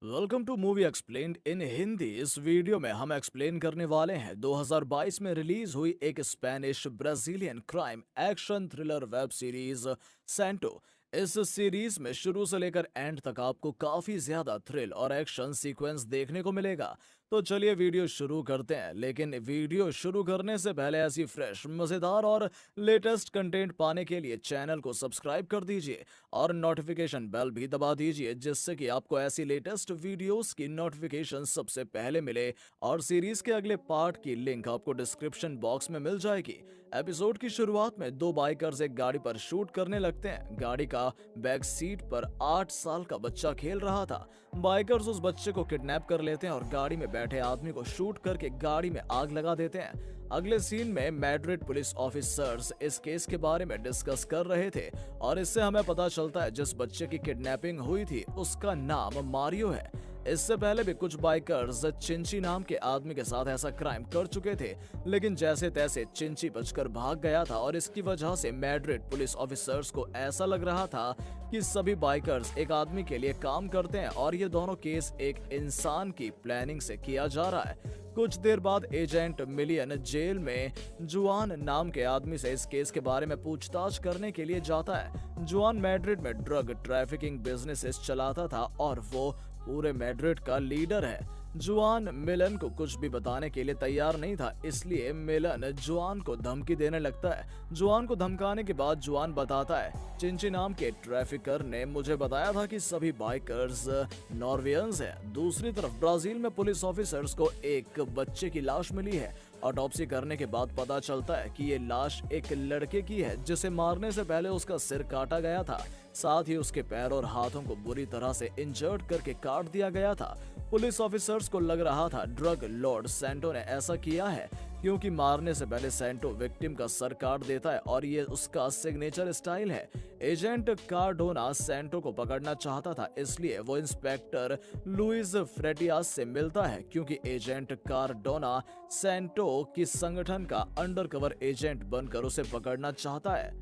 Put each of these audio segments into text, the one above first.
Welcome to movie explained in Hindi. इस video में हम एक्सप्लेन करने वाले हैं 2022 में रिलीज हुई एक Spanish Brazilian crime action thriller web series Santo. इस सीरीज में शुरू से लेकर एंड तक आपको काफी ज्यादा थ्रिल और एक्शन सीक्वेंस देखने को मिलेगा। तो चलिए वीडियो शुरू करते हैं, लेकिन वीडियो शुरू करने से पहले ऐसी फ्रेश मजेदार और लेटेस्ट कंटेंट पाने के लिए चैनल को सब्सक्राइब कर दीजिए और नोटिफिकेशन बेल भी दबा दीजिए, जिससे कि आपको ऐसी लेटेस्ट वीडियोस की नोटिफिकेशन सबसे पहले मिले। और सीरीज के अगले पार्ट की लिंक आपको डिस्क्रिप्शन बॉक्स में मिल जाएगी। एपिसोड की शुरुआत में दो बाइकर्स एक गाड़ी पर शूट करने लगते हैं। गाड़ी का बैक सीट पर 8 साल का बच्चा खेल रहा था। बाइकर्स उस बच्चे को किडनैप कर लेते हैं और गाड़ी में बैठे आदमी को शूट करके गाड़ी में आग लगा देते हैं। अगले सीन में मैड्रिड पुलिस ऑफिसर्स इस केस के बारे में डिस्कस कर रहे थे और इससे हमें पता चलता है जिस बच्चे की किडनैपिंग हुई थी उसका नाम मारियो है। इससे पहले भी कुछ बाइकर्स चिंची नाम के आदमी के साथ ऐसा क्राइम कर चुके थे, लेकिन जैसे तैसे चिंची बचकर भाग गया था और इसकी वजह से मैड्रिड पुलिस ऑफिसर्स को ऐसा लग रहा था कि सभी बाइकर्स एक आदमी के लिए काम करते हैं और ये दोनों केस एक इंसान की प्लानिंग से किया जा रहा है। कुछ देर बाद एजेंट मिलियन जेल में जुआन नाम के आदमी से इस केस के बारे में पूछताछ करने के लिए जाता है। जुआन मैड्रिड में ड्रग ट्रैफिकिंग बिजनेसेस चलाता था और वो पूरे मैड्रिड का लीडर है। जुआन मिलन को कुछ भी बताने के लिए तैयार नहीं था, इसलिए मिलन जुआन को धमकी देने लगता है। जुआन को धमकाने के बाद जुआन बताता है, चिंची नाम के ट्रैफिकर ने मुझे बताया था कि सभी बाइकर्स नॉर्वेयंस हैं। दूसरी तरफ ब्राजील में पुलिस ऑफिसर्स को एक बच्चे की लाश मिली है। ऑटोप्सी करने के बाद पता चलता है कि ये लाश एक लड़के की है जिसे मारने से पहले उसका सिर काटा गया था, साथ ही उसके पैर और हाथों को बुरी तरह से इंजर्ड करके काट दिया गया था। पुलिस ऑफिसर्स को लग रहा था ड्रग लॉर्ड सैंटो ने ऐसा किया है, क्योंकि मारने से पहले सैंटो विक्टिम का सर काट देता है और ये उसका सिग्नेचर स्टाइल है। एजेंट कार्डोना सैंटो को पकड़ना चाहता था, इसलिए वो इंस्पेक्टर लुइस फ्रेटियास से मिलता है, क्योंकि एजेंट कार्डोना सैंटो की संगठन का अंडरकवर एजेंट बनकर उसे पकड़ना चाहता है।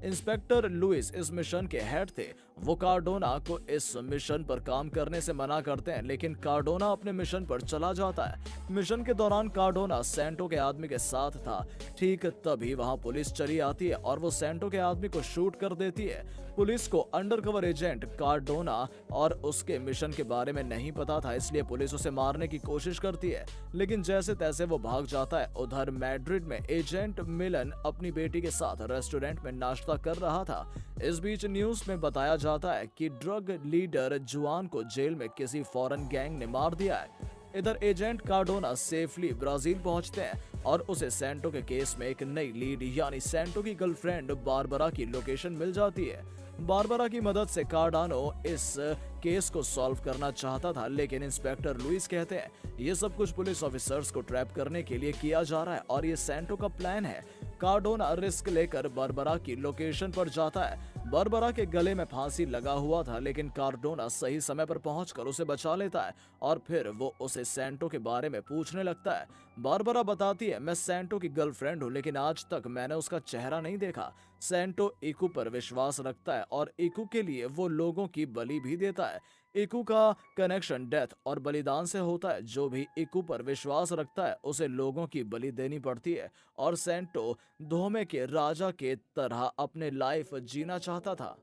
इंस्पेक्टर लुइस इस मिशन के हेड थे। वो कार्डोना को इस मिशन पर काम करने से मना करते हैं, लेकिन कार्डोना अपने मिशन पर चला जाता है। मिशन के दौरान कार्डोना सैंटो के आदमी के साथ था। ठीक तभी वहां पुलिस चली आती है और वो सैंटो के आदमी को शूट कर देती है। पुलिस को अंडरकवर एजेंट कार्डोना और उसके मिशन के बारे में नहीं पता था, इसलिए पुलिस उसे मारने की कोशिश करती है, लेकिन जैसे तैसे वो भाग जाता है। उधर मैड्रिड में एजेंट मिलन अपनी बेटी के साथ रेस्टोरेंट में नाश्ता कर रहा था। इस बीच न्यूज में बताया जाता है कि ड्रग लीडर जुआन को जेल में किसी फॉरेन गैंग ने मार दिया है। इधर एजेंट कार्डोना सेफली ब्राजील पहुंचते हैं और उसे सैंटो के केस में एक नई लीड यानी सैंटो की गर्लफ्रेंड बारबरा की लोकेशन मिल जाती है। बारबरा की मदद से कार्डानो इस केस को सॉल्व करना चाहता था, लेकिन इंस्पेक्टर लुइस कहते हैं ये सब कुछ पुलिस ऑफिसर्स को ट्रैप करने के लिए किया जा रहा है और ये सैंटो का प्लान है। कार्डोना रिस्क लेकर बारबरा की लोकेशन पर जाता है। बारबरा के गले में फांसी लगा हुआ था, लेकिन कार्डोना सही समय पर पहुंचकर उसे बचा लेता है और फिर वो उसे सैंटो के बारे में पूछने लगता है। बारबरा बताती है, मैं सैंटो की गर्लफ्रेंड हूँ, लेकिन आज तक मैंने उसका चेहरा नहीं देखा। सैंटो इकू पर विश्वास रखता है और इकू के लिए वो लोगों की बलि भी देता है। इकू का कनेक्शन डेथ और बलिदान से होता है। जो भी इकू पर विश्वास रखता है उसे लोगों की बलि देनी पड़ती है और सैंटो धोमे के राजा के तरह अपने लाइफ जीना चाहता था।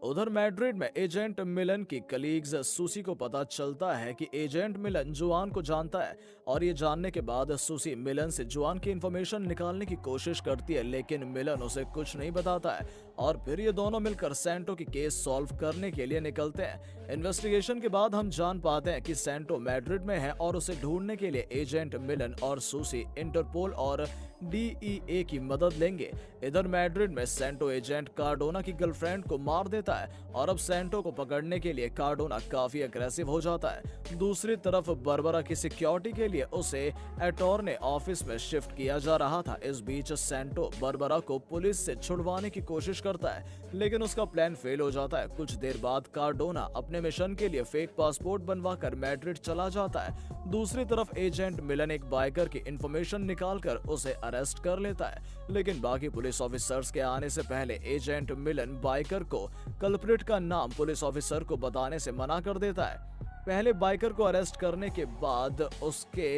उधर मैड्रिड में एजेंट मिलन की कलीग्स सुसी को पता चलता है कि एजेंट मिलन जुआन को जानता है और ये जानने के बाद सुसी मिलन से जुआन की इंफॉर्मेशन निकालने की कोशिश करती है, लेकिन मिलन उसे कुछ नहीं बताता है और फिर ये दोनों मिलकर सैंटो की केस सॉल्व करने के लिए निकलते हैं। इन्वेस्टिगेशन के बाद हम जान पाते हैं कि सैंटो मैड्रिड में है और उसे ढूंढने के लिए एजेंट मिलन और सुसी इंटरपोल और DEA की मदद लेंगे। इधर मैड्रिड में सैंटो एजेंट कार्डोना की गर्लफ्रेंड को मार देता है और अब सैंटो को पकड़ने के लिए कार्डोना काफी अग्रेसिव हो जाता है। दूसरी तरफ बारबरा की सिक्योरिटी के लिए उसे अटॉर्नी ऑफिस में शिफ्ट किया जा रहा था। इस बीच सैंटो बारबरा को पुलिस से छुड़वाने की कोशिश करता है, लेकिन उसका प्लान फेल हो जाता है। कुछ देर बाद कार्डोना अपने मिशन के लिए फेक पासपोर्ट बनवाकर मैड्रिड चला जाता है। दूसरी तरफ एजेंट मिलन एक बाइकर की इंफॉर्मेशन निकालकर उसे अरेस्ट कर लेता है, लेकिन बाकी पुलिस ऑफिसर्स के आने से पहले एजेंट मिलन बाइकर को कल्प्रिट का नाम पुलिस ऑफिसर को बताने से मना कर देता है। पहले बाइकर को अरेस्ट करने के बाद उसके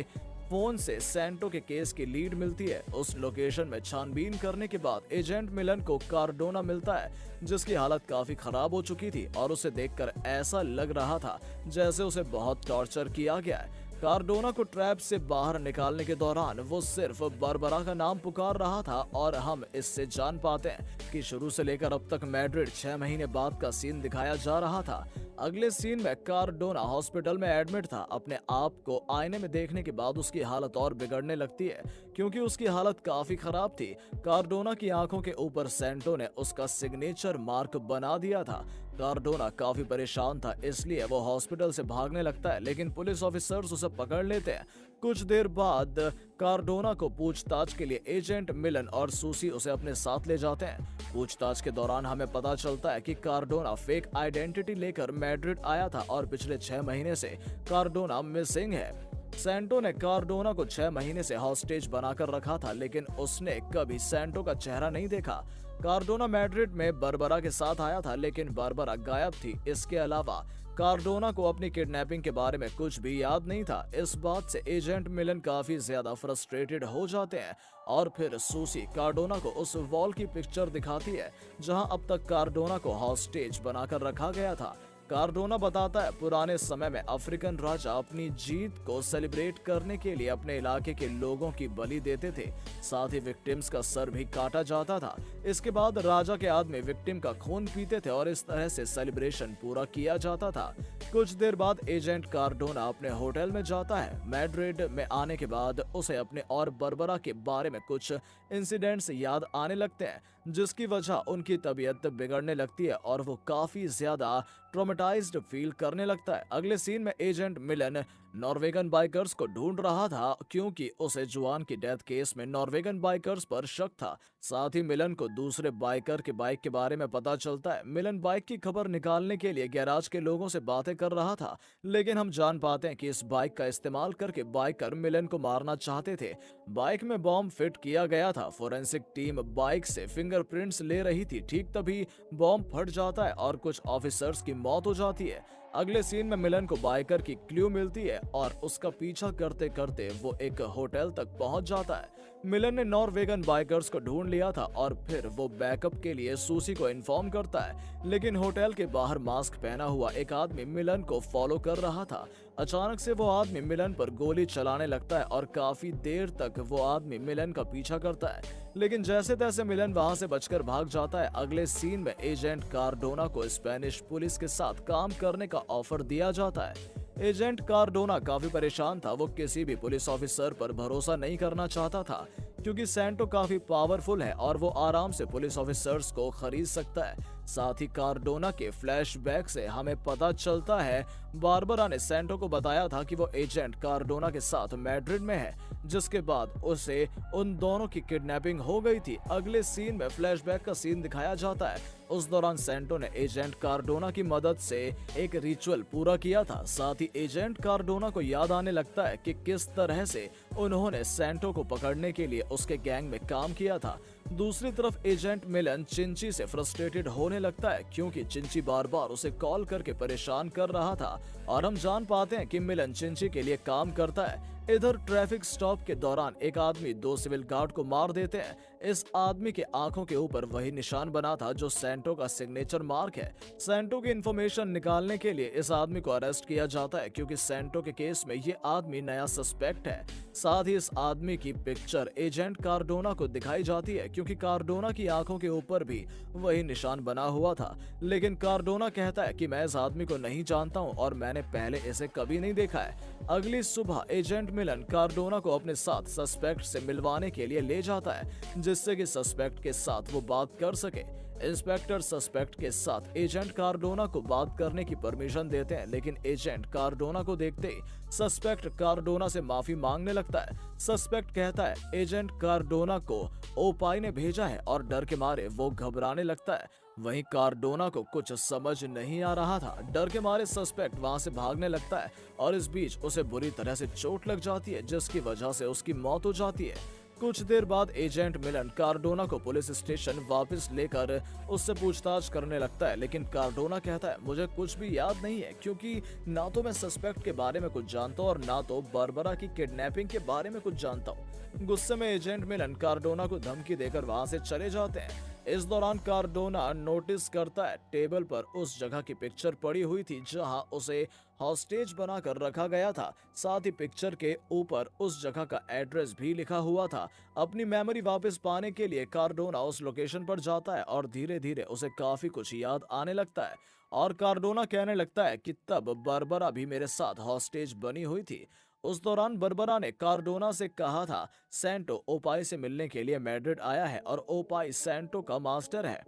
फोन से सैंटो के केस की लीड मिलती है। उस लोकेशन में छानबीन करने के बाद एजेंट मिलन को कार्डोना मिलता है, जिसकी हालत काफी खराब हो चुकी थी और उसे देखकर ऐसा लग रहा था जैसे उसे बहुत टॉर्चर किया गया है। कार्डोना को ट्रैप से बाहर निकालने के दौरान वो सिर्फ बारबरा का नाम पुकार रहा था और हम इससे जान पाते हैं कि शुरू से लेकर अब तक मैड्रिड 6 महीने बाद का सीन दिखाया जा रहा था। अगले सीन में कार्डोना हॉस्पिटल में एडमिट था। अपने आप को आईने में देखने के बाद उसकी हालत और बिगड़ने लगती है क्योंकि उसकी हालत काफी खराब थी। कार्डोना की आंखों के ऊपर सैंटो ने उसका सिग्नेचर मार्क बना दिया था। कार्डोना काफी परेशान था, इसलिए वो हॉस्पिटल से भागने लगता है, लेकिन पुलिस ऑफिसर्स उसे पकड़ लेते हैं। कुछ देर बाद कार्डोना को पूछताछ के लिए एजेंट मिलन और सूसी उसे अपने साथ ले जाते हैं। पूछताछ के दौरान हमें पता चलता है कि कार्डोना फेक आइडेंटिटी लेकर मैड्रिड आया था और पिछले 6 महीने से कार्डोना मिसिंग है। सैंटो ने कार्डोना को 6 महीने से हॉस्टेज बनाकर रखा था, लेकिन उसने कभी सैंटो का चेहरा नहीं देखा। कार्डोना मैड्रिड में बारबरा के साथ आया था, लेकिन बारबरा गायब थी। इसके अलावा कार्डोना को अपनी किडनैपिंग के बारे में कुछ भी याद नहीं था। इस बात से एजेंट मिलन काफी ज्यादा फ्रस्ट्रेटेड हो जाते हैं और फिर सूसी कार्डोना को उस वॉल की पिक्चर दिखाती है जहां अब तक कार्डोना को हॉस्टेज बनाकर रखा गया था। कार्डोना बताता है पुराने समय में अफ्रीकन राजा अपनी जीत को सेलिब्रेट करने के लिए अपने इलाके के लोगों की बलि देते थे, साथ ही विक्टिम्स का सर भी काटा जाता था। इसके बाद राजा के आदमी विक्टिम का खून पीते थे और इस तरह से सेलिब्रेशन पूरा किया जाता था। कुछ देर बाद एजेंट कार्डोना अपने होटल में जाता है। मैड्रिड में आने के बाद उसे अपने और बारबरा के बारे में कुछ इंसिडेंट्स याद आने लगते हैं, जिसकी वजह उनकी तबीयत बिगड़ने लगती है और वो काफी ज्यादा ट्रॉमेटाइज्ड फील करने लगता है। अगले सीन में एजेंट मिलन नॉर्वेगन बाइकर्स को ढूंढ रहा था क्योंकि उसे जुआन की डेथ केस में नॉर्वेगन बाइकर्स पर शक था। साथ ही मिलन को दूसरे बाइकर के बाइक के बारे में पता चलता है। मिलन बाइक की खबर निकालने के लिए गैराज के लोगों से बातें कर रहा था, लेकिन हम जान पाते हैं कि इस बाइक का इस्तेमाल करके बाइकर मिलन को मारना चाहते थे। बाइक में बॉम्ब फिट किया गया था। फोरेंसिक टीम बाइक से फिंगरप्रिंट्स ले रही थी। ठीक तभी बॉम्ब फट जाता है और कुछ ऑफिसर्स की मौत हो जाती है। अगले सीन में मिलन को बाइकर की क्लू मिलती है और उसका पीछा करते करते वो एक होटल तक पहुंच जाता है। मिलन ने नॉर्वेगन बाइकर्स को ढूंढ लिया था और फिर वो बैकअप के लिए सूसी को इन्फॉर्म करता है, लेकिन होटल के बाहर मास्क पहना हुआ एक आदमी मिलन को फॉलो कर रहा था। अचानक से वो आदमी मिलन पर गोली चलाने लगता है और काफी देर तक वो आदमी मिलन का पीछा करता है, लेकिन जैसे तैसे मिलन वहां से बचकर भाग जाता है। अगले सीन में एजेंट कार्डोना को स्पेनिश पुलिस के साथ काम करने का ऑफर दिया जाता है। एजेंट कार्डोना काफी परेशान था। वो किसी भी पुलिस ऑफिसर पर भरोसा नहीं करना चाहता था क्योंकि सैंटो काफी पावरफुल है और वो आराम से पुलिस ऑफिसर्स को खरीद सकता है। साथ ही कार्डोना के फ्लैशबैक से हमें पता चलता है बारबरा ने सैंटो को बताया था कि वो एजेंट कार्डोना के साथ मैड्रिड में है, जिसके बाद उसे उन दोनों की किडनैपिंग हो गई थी। अगले सीन में फ्लैशबैक का सीन दिखाया जाता है। उस दौरान सैंटो ने एजेंट कार्डोना की मदद से एक रिचुअल पूरा किया था। साथ ही एजेंट कार्डोना को याद आने लगता है कि किस तरह से उन्होंने सैंटो को पकड़ने के लिए उसके गैंग में काम किया था। दूसरी तरफ एजेंट मिलन चिंची से फ्रस्ट्रेटेड होने लगता है क्योंकि चिंची बार बार उसे कॉल करके परेशान कर रहा था और हम जान पाते हैं कि मिलन चिंची के लिए काम करता है। इधर ट्रैफिक स्टॉप के दौरान एक आदमी 2 सिविल गार्ड को मार देते हैं। इस आदमी के आंखों के ऊपर वही निशान बना था जो सैंटो का सिग्नेचर मार्क है। सैंटो की इन्फॉर्मेशन निकालने के लिए इस आदमी को अरेस्ट किया जाता है क्योंकि सैंटो के केस में ये आदमी नया सस्पेक्ट है। साथ ही इस आदमी की पिक्चर एजेंट कार्डोना को दिखाई जाती है क्योंकि कार्डोना की आंखों के ऊपर भी वही निशान बना हुआ था, लेकिन कार्डोना कहता है कि मैं इस आदमी को नहीं जानता हूं और मैंने पहले इसे कभी नहीं देखा है। अगली सुबह एजेंट मिलन कार्डोना को अपने साथ सस्पेक्ट से मिलवाने के लिए ले जाता है जिससे कि सस्पेक्ट के साथ वो बात कर सके। इंस्पेक्टर सस्पेक्ट के साथ एजेंट कार्डोना को बात करने की परमिशन देते हैं, लेकिन एजेंट कार्डोना को देखते ही सस्पेक्ट कार्डोना से माफी मांगने लगता है। सस्पेक्ट कहता है एजेंट कार्डोना को ओपाई ने भेजा है और डर के मारे वो घबराने लगता है। वहीं कार्डोना को कुछ समझ नहीं आ रहा था। डर के मारे सस्पेक्ट वहां से भागने लगता है और इस बीच उसे बुरी तरह से चोट लग जाती है जिसकी वजह से उसकी मौत हो जाती है। कुछ देर बाद एजेंट मिलन कार्डोना को पुलिस स्टेशन वापस लेकर उससे पूछताछ करने लगता है, लेकिन कार्डोना कहता है मुझे कुछ भी याद नहीं है, क्योंकि ना तो मैं सस्पेक्ट के बारे में कुछ जानता हूँ और ना तो बारबरा की किडनैपिंग के बारे में कुछ जानता हूँ। गुस्से में एजेंट मिलन कार्डोना को धमकी देकर वहां से चले जाते हैं। इस दौरान कार्डोना नोटिस करता है टेबल पर उस जगह की पिक्चर पड़ी हुई थी जहां उसे हॉस्टेज बनाकर रखा गया था। साथ ही पिक्चर के ऊपर उस जगह का एड्रेस भी लिखा हुआ था। अपनी मेमोरी वापस पाने के लिए कार्डोना उस लोकेशन पर जाता है और धीरे धीरे उसे काफी कुछ याद आने लगता है और कार्डोना कहने लगता है कि तब बारबरा भी मेरे साथ हॉस्टेज बनी हुई थी। उस दौरान बारबरा ने कार्डोना से कहा था सैंटो ओपाई से मिलने के लिए मैड्रिड आया है और ओपाई सैंटो का मास्टर है।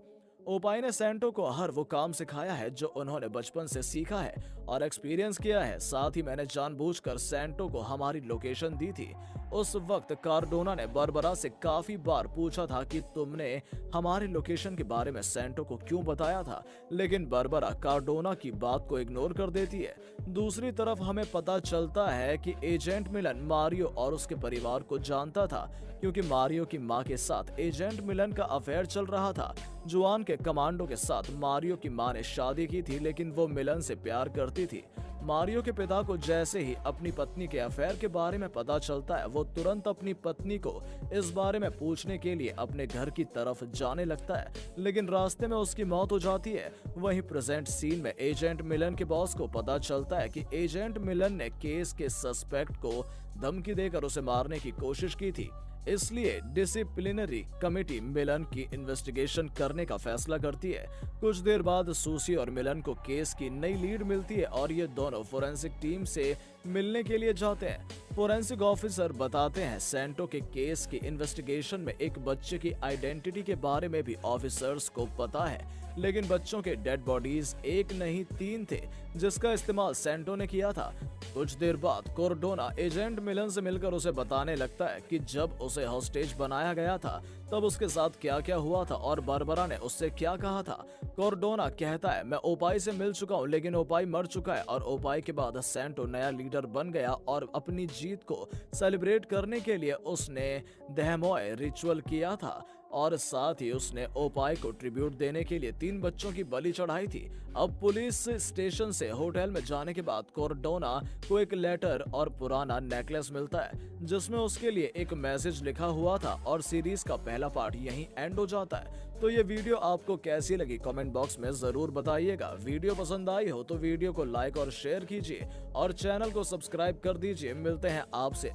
ओपाई ने सैंटो को हर वो काम सिखाया है जो उन्होंने बचपन से सीखा है और एक्सपीरियंस किया है। साथ ही मैंने जानबूझकर सैंटो को हमारी लोकेशन दी थी। उस वक्त कार्डोना ने बारबरा से काफी बार पूछा था कि तुमने हमारी लोकेशन के बारे में सैंटो को क्यों बताया था, लेकिन बारबरा कार्डोना की बात को इग्नोर कर देती है। दूसरी तरफ हमें पता चलता है कि एजेंट मिलन मारियो और उसके परिवार को जानता था, क्योंकि मारियो की मां के साथ एजेंट मिलन का अफेयर चल रहा था। जुआन के कमांडो के साथ मारियो की मां ने शादी की थी, लेकिन वो मिलन से प्यार करती थी। मारियो के पिता को जैसे ही अपनी पत्नी के अफेयर के बारे में पता चलता है, वो तुरंत अपनी पत्नी को इस बारे में पूछने के लिए अपने घर की तरफ जाने लगता है, लेकिन रास्ते में उसकी मौत हो जाती है। वहीं प्रेजेंट सीन में एजेंट मिलन के बॉस को पता चलता है कि एजेंट मिलन ने केस के सस्पेक्ट को धमकी देकर उसे मारने की कोशिश की थी। इसलिए डिसिप्लिनरी कमेटी मिलन की इन्वेस्टिगेशन करने का फैसला करती है। कुछ देर बाद सूसी और मिलन को केस की नई लीड मिलती है और ये दोनों फोरेंसिक टीम से मिलने के लिए जाते हैं। फोरेंसिक ऑफिसर बताते हैं सैंटो के केस की इन्वेस्टिगेशन में एक बच्चे की आइडेंटिटी के बारे में भी ऑफिसर्स को पता है, लेकिन बच्चों के डेड बॉडीज एक नहीं 3 थे जिसका इस्तेमाल सैंटो ने किया था। कुछ देर बाद कार्डोना एजेंट मिलन से मिलकर उसे बताने लगता है कि जब उसे हॉस्टेज बनाया गया था तब उसके साथ क्या क्या हुआ था और बारबरा ने उससे क्या कहा था। कार्डोना कहता है मैं ओपाई से मिल चुका हूँ, लेकिन ओपाई मर चुका है और ओपाई के बाद सैंटो नया लीडर बन गया और अपनी जीत को सेलिब्रेट करने के लिए उसने दहमोय रिचुअल किया था और साथ ही उसने ओपाई को ट्रिब्यूट देने के लिए 3 बच्चों की बलि चढ़ाई थी। अब पुलिस स्टेशन से होटल में जाने के बाद कार्डोना को एक लेटर और पुराना नेकलेस मिलता है जिसमें उसके लिए एक मैसेज लिखा हुआ था और सीरीज का पहला पार्ट यहीं एंड हो जाता है। तो ये वीडियो आपको कैसी लगी कमेंट बॉक्स में जरूर बताइएगा। वीडियो पसंद आई हो तो वीडियो को लाइक और शेयर कीजिए और चैनल को सब्सक्राइब कर दीजिए। मिलते हैं आपसे